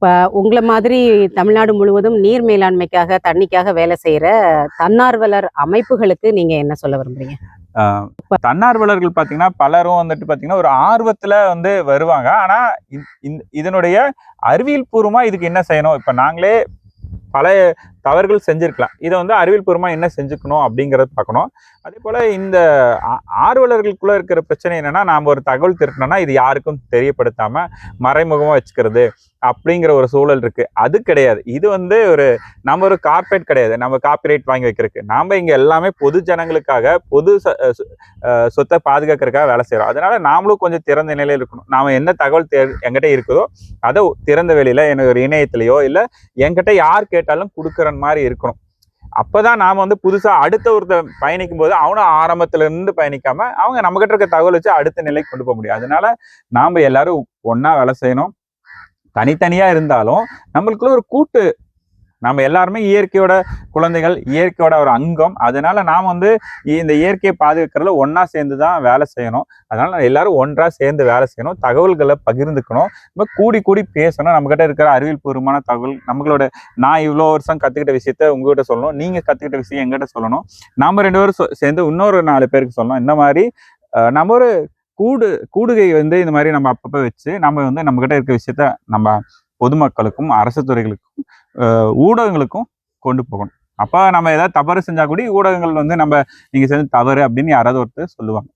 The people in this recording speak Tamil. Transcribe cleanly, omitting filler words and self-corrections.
இப்ப உங்கள மாதிரி தமிழ்நாடு முழுவதும் நீர் மேலாண்மைக்காக, தண்ணிக்காக வேலை செய்ற தன்னார்வலர் அமைப்புகளுக்கு நீங்க என்ன சொல்ல விரும்புறீங்க? தன்னார்வலர்கள் பார்த்தீங்கன்னா, பலரும் வந்துட்டு பார்த்தீங்கன்னா, ஒரு ஆர்வத்துல வந்து வருவாங்க. ஆனா, இதனுடைய அறிவியல் பூர்வமா இதுக்கு என்ன செய்யணும்? இப்ப நாங்களே பல தவறுகள் செஞ்சிருக்கலாம். இதை வந்து அறிவியல் பூர்வமா என்ன செஞ்சுக்கணும் அப்படிங்கிறத பார்க்கணும். அதே போல இந்த ஆர்வலர்களுக்குள்ள இருக்கிற பிரச்சனை என்னன்னா, நாம ஒரு தகவல் திரட்டணும்னா இது யாருக்கும் தெரியப்படுத்தாம மறைமுகமா வச்சுக்கிறது அப்படிங்கிற ஒரு சூழல் இருக்கு. அது கிடையாது. இது வந்து நம்ம ஒரு கார்ப்பரேட் கிடையாது. நம்ம காப்பிரைட் வாங்கி வைக்கிறதுக்கு. நாம இங்க எல்லாமே பொது ஜனங்களுக்காக, பொது சொத்தை பாதுகாக்கிறதுக்காக வேலை செய்யறோம். அதனால நாமளும் கொஞ்சம் திறந்த நிலையில் இருக்கணும். நாம என்ன தகவல் என்கிட்ட இருக்குதோ அதை திறந்த வெளியில எனக்கு ஒரு இணையத்திலேயோ இல்ல என்கிட்ட யார் கேட்டாலும் கொடுக்குற மாதிரி இருக்கணும். அப்பதான் நாம வந்து புதுசா அடுத்த ஒருத்தர் பயணிக்கும் போது அவனும் ஆரம்பத்துல இருந்து பயணிக்காம அவங்க நம்ம கிட்ட இருக்க தகவல் வச்சு அடுத்த நிலைக்கு கொண்டு போக முடியும். அதனால நாம எல்லாரும் ஒன்னா வேலை செய்யணும். தனித்தனியா இருந்தாலும் நம்மளுக்குள்ள ஒரு கூட்டு, நம்ம எல்லாருமே இயற்கையோட குழந்தைகள், இயற்கையோட ஒரு அங்கம். அதனால நாம் வந்து இந்த இயற்கையை பாதுகாக்கிறதுல ஒன்னா சேர்ந்துதான் வேலை செய்யணும். அதனால எல்லாரும் ஒன்றா சேர்ந்து வேலை செய்யணும். தகவல்களை பகிர்ந்துக்கணும். நம்ம கூடி கூடி பேசணும். நம்ம கிட்ட இருக்கிற அறிவியல் பூர்வமான தகவல், நம்மளோட நான் இவ்வளோ வருஷம் கத்துக்கிட்ட விஷயத்த உங்ககிட்ட சொல்லணும், நீங்க கத்துக்கிட்ட விஷயம் எங்கிட்ட சொல்லணும், நாம 2 பேரும் சேர்ந்து இன்னொரு 4 பேருக்கு சொல்லணும். இந்த மாதிரி நம்ம ஒரு கூடுகை வந்து இந்த மாதிரி நம்ம அப்பப்ப வச்சு நம்ம வந்து நம்ம கிட்ட இருக்க விஷயத்த நம்ம பொதுமக்களுக்கும், அரசு துறைகளுக்கும், ஊடகங்களுக்கும் கொண்டு போகணும். அப்ப நம்ம ஏதாவது தவறு செஞ்சா கூட ஊடகங்கள் வந்து நீங்க செஞ்ச தவறு அப்படின்னு யாராவது ஒருத்தர் சொல்லுவாங்க.